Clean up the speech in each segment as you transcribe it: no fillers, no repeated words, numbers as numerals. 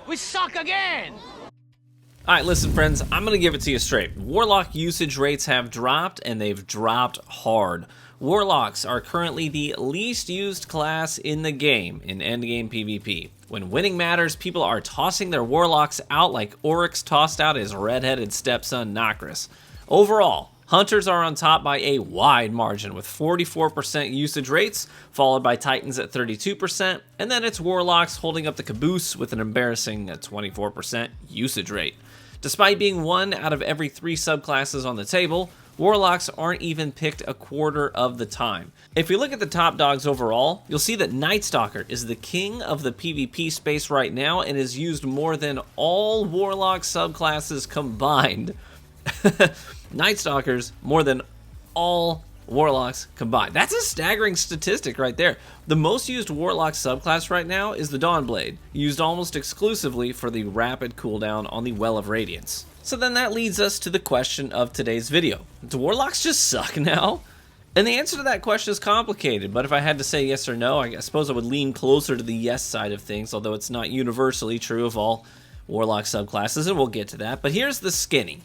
We suck again! Alright, listen friends, I'm going to give it to you straight. Warlock usage rates have dropped, and they've dropped hard. Warlocks are currently the least used class in the game in endgame PvP. When winning matters, people are tossing their Warlocks out like Oryx tossed out his redheaded stepson Nokris. Overall, Hunters are on top by a wide margin with 44% usage rates, followed by Titans at 32%, and then it's Warlocks holding up the caboose with an embarrassing 24% usage rate. Despite being one out of every 3 subclasses on the table, Warlocks aren't even picked a quarter of the time. If we look at the top dogs overall, you'll see that Night Stalker is the king of the PvP space right now and is used more than all Warlock subclasses combined. Night Stalkers more than all Warlocks combined. That's a staggering statistic right there. The most used Warlock subclass right now is the Dawnblade, used almost exclusively for the rapid cooldown on the Well of Radiance. So then that leads us to the question of today's video. Do Warlocks just suck now? And the answer to that question is complicated, but if I had to say yes or no, I suppose I would lean closer to the yes side of things, although it's not universally true of all Warlock subclasses, and we'll get to that. But here's the skinny.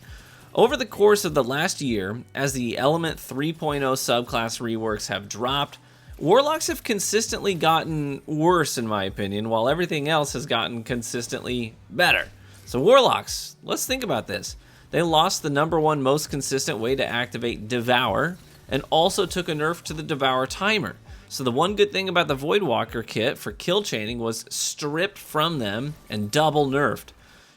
Over the course of the last year, as the Element 3.0 subclass reworks have dropped, Warlocks have consistently gotten worse in my opinion, while everything else has gotten consistently better. So Warlocks, let's think about this. They lost the #1 most consistent way to activate Devour, and also took a nerf to the Devour timer. So the one good thing about the Voidwalker kit for kill chaining was stripped from them and double nerfed.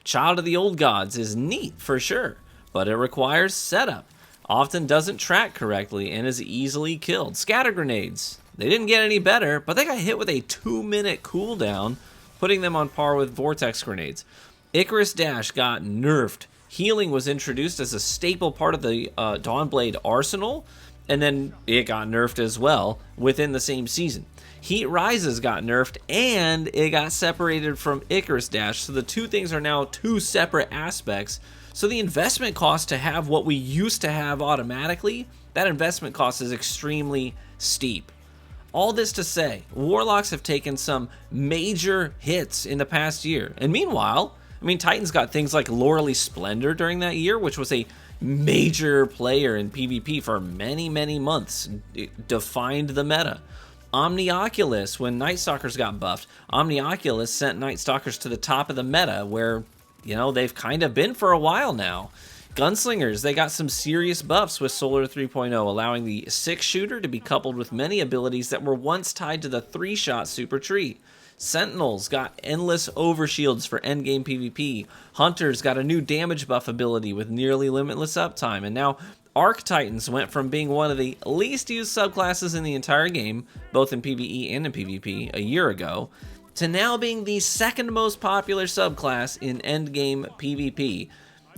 Child of the Old Gods is neat for sure, but it requires setup, often doesn't track correctly, and is easily killed. Scatter Grenades, they didn't get any better, but they got hit with a 2-minute cooldown, putting them on par with Vortex Grenades. Icarus Dash got nerfed. Healing was introduced as a staple part of the Dawnblade arsenal, and then it got nerfed as well within the same season. Heat Rises got nerfed, and it got separated from Icarus Dash, so the two things are now two separate aspects. So the investment cost to have what we used to have automatically, that investment cost is extremely steep. All this to say, Warlocks have taken some major hits in the past year. And meanwhile, I mean, Titans got things like Loreley Splendor during that year, which was a major player in PvP for many, many months. It defined the meta. Omnioculus, when Night Stalkers got buffed, Omnioculus sent Night Stalkers to the top of the meta where, you know, they've kind of been for a while now. Gunslingers, they got some serious buffs with Solar 3.0, allowing the 6-shooter to be coupled with many abilities that were once tied to the 3-shot super tree. Sentinels got endless overshields for endgame PvP. Hunters got a new damage buff ability with nearly limitless uptime. And now Arc Titans went from being one of the least used subclasses in the entire game, both in PvE and in PvP, a year ago, to now being the second most popular subclass in endgame PvP.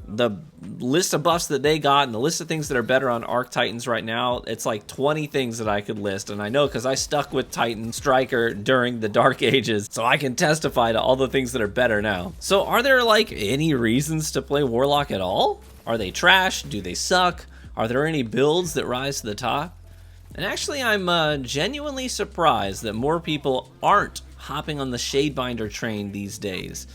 The list of buffs that they got and the list of things that are better on Arc Titans right now, it's like 20 things that I could list, and I know because I stuck with Titan Striker during the Dark Ages, so I can testify to all the things that are better now. So are there like any reasons to play Warlock at all? Are they trash? Do they suck? Are there any builds that rise to the top? And actually I'm genuinely surprised that more people aren't hopping on the Shadebinder train these days.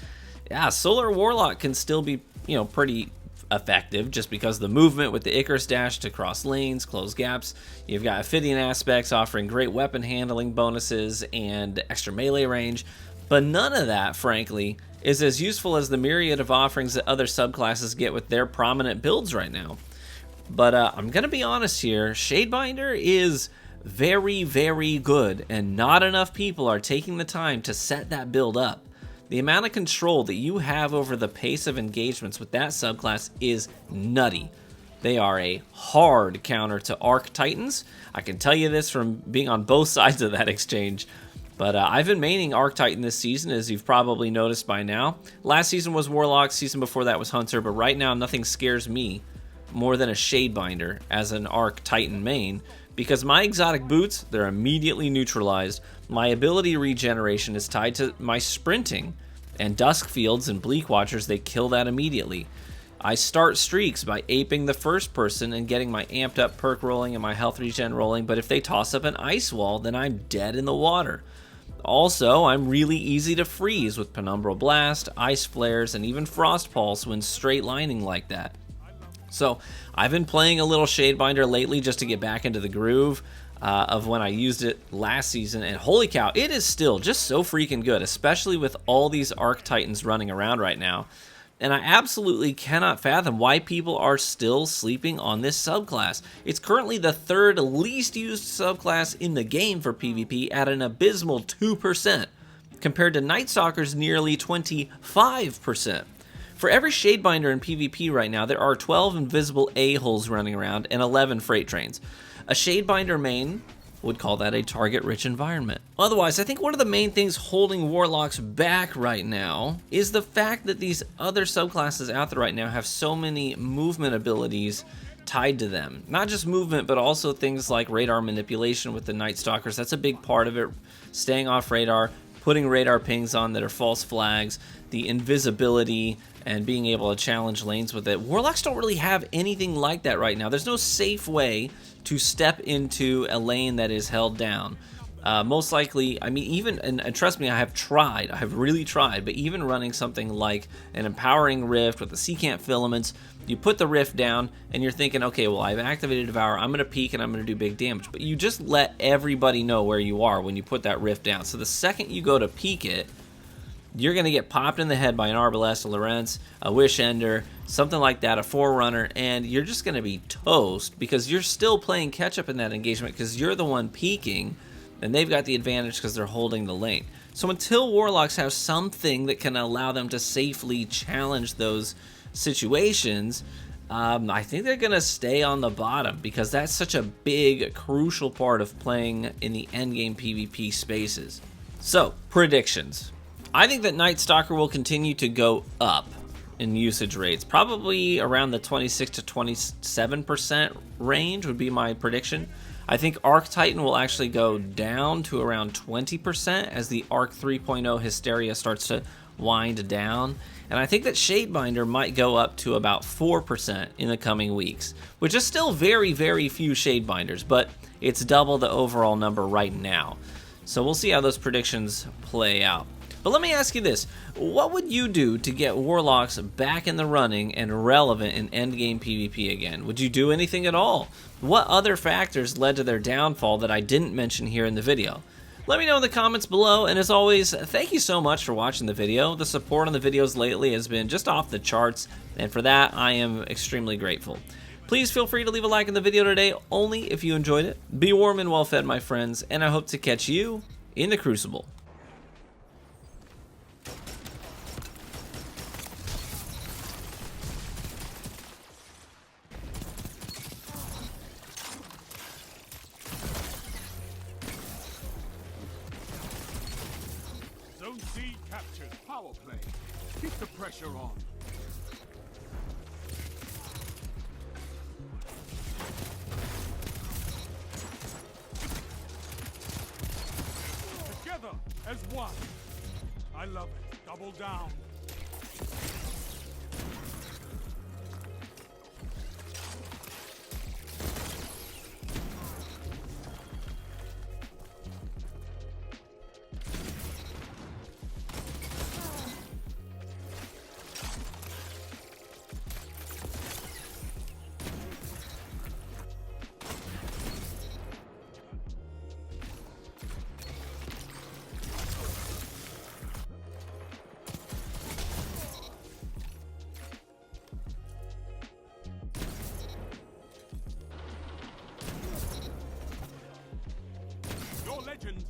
Yeah, Solar Warlock can still be, you know, pretty effective just because the movement with the Icarus Dash to cross lanes, close gaps. You've got Ophidian aspects offering great weapon handling bonuses and extra melee range, but none of that, frankly, is as useful as the myriad of offerings that other subclasses get with their prominent builds right now. But I'm gonna be honest here, Shadebinder is very, very good, and not enough people are taking the time to set that build up. The amount of control that you have over the pace of engagements with that subclass is nutty. They are a hard counter to Arc Titans. I can tell you this from being on both sides of that exchange. But I've been maining Arc Titan this season, as you've probably noticed by now. Last season was Warlock, season before that was Hunter, but right now nothing scares me more than a Shadebinder as an Arc Titan main, because my exotic boots, they're immediately neutralized. My ability regeneration is tied to my sprinting, and Dusk Fields and Bleak Watchers, they kill that immediately. I start streaks by aping the first person and getting my amped up perk rolling and my health regen rolling, but if they toss up an ice wall, then I'm dead in the water. Also, I'm really easy to freeze with Penumbral Blast, Ice Flares, and even Frost Pulse when straight lining like that. So I've been playing a little Shadebinder lately just to get back into the groove of when I used it last season, and holy cow, it is still just so freaking good, especially with all these Arc Titans running around right now. And I absolutely cannot fathom why people are still sleeping on this subclass. It's currently the third least used subclass in the game for PvP at an abysmal 2%, compared to Night Stalker's nearly 25%. For every Shadebinder in PvP right now, there are 12 invisible a-holes running around and 11 freight trains. A Shadebinder main would call that a target-rich environment. Otherwise, I think one of the main things holding Warlocks back right now is the fact that these other subclasses out there right now have so many movement abilities tied to them. Not just movement, but also things like radar manipulation with the Night Stalkers. That's a big part of it. Staying off radar, putting radar pings on that are false flags, the invisibility, and being able to challenge lanes with it. Warlocks don't really have anything like that right now. There's no safe way to step into a lane that is held down. Most likely, I mean, even, and trust me, I have really tried, but even running something like an Empowering Rift with the Secant Filaments, you put the Rift down, and you're thinking, okay, well, I've activated Devour, I'm going to peek, and I'm going to do big damage. But you just let everybody know where you are when you put that Rift down. So the second you go to peek it, you're going to get popped in the head by an Arbalest, a Lorentz, a Wish Ender, something like that, a Forerunner, and you're just going to be toast because you're still playing catch-up in that engagement because you're the one peeking, and they've got the advantage because they're holding the lane. So until Warlocks have something that can allow them to safely challenge those situations, I think they're going to stay on the bottom because that's such a big, crucial part of playing in the endgame PvP spaces. So, predictions. I think that Night Stalker will continue to go up in usage rates. Probably around the 26 to 27% range would be my prediction. I think Arc Titan will actually go down to around 20% as the Arc 3.0 hysteria starts to wind down. And I think that Shadebinder might go up to about 4% in the coming weeks, which is still very, very few Shadebinders, but it's double the overall number right now. So we'll see how those predictions play out. But let me ask you this, what would you do to get Warlocks back in the running and relevant in endgame PvP again? Would you do anything at all? What other factors led to their downfall that I didn't mention here in the video? Let me know in the comments below, and as always, thank you so much for watching the video. The support on the videos lately has been just off the charts, and for that, I am extremely grateful. Please feel free to leave a like in the video today, only if you enjoyed it. Be warm and well fed, my friends, and I hope to catch you in the Crucible. Zone C captured. Power play. Keep the pressure on. Together as one. I love it. Double down. Your legend.